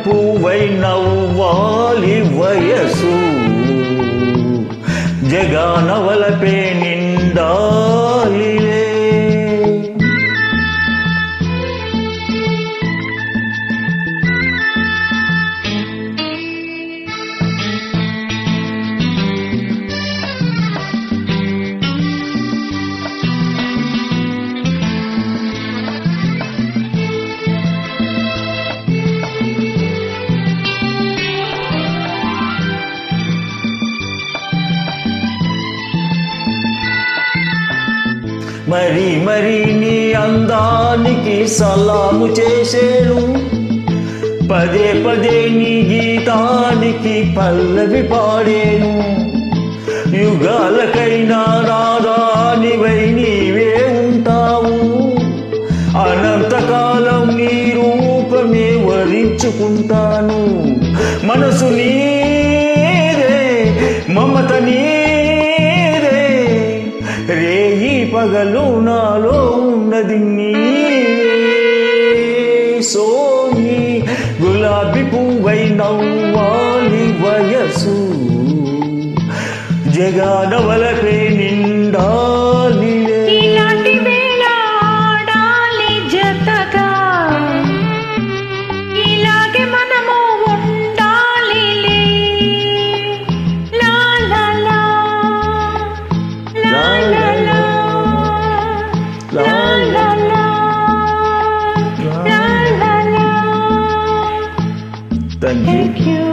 పువ్వై నవ్వాలి వయసు జగానవలపే నిండాలిలే. మరి మరి నీ అందానికి సలాము చేసేను, పదే పదే నీ గీతానికి పల్లవి పాడేను. యుగాలకైనా రాధానివై నీవే ఉంటావు, అనంతకాలం నీ రూపమే వరించుకుంటాను. మనసు నీదే, మమత నీదే, రేయి పగలు నాలో ఉన్నది నీవే. సోయి గులాబీ పువ్వై నవ్వాలి వయసు జగానవలపే నిండాలిలే. ఇలాంటి వేళ ఆడాలి జతగా, ఇలాగే మనము ఉండాలిలే. లా లా లా లా లా లా లా లా లా లా లా లా. Thank you.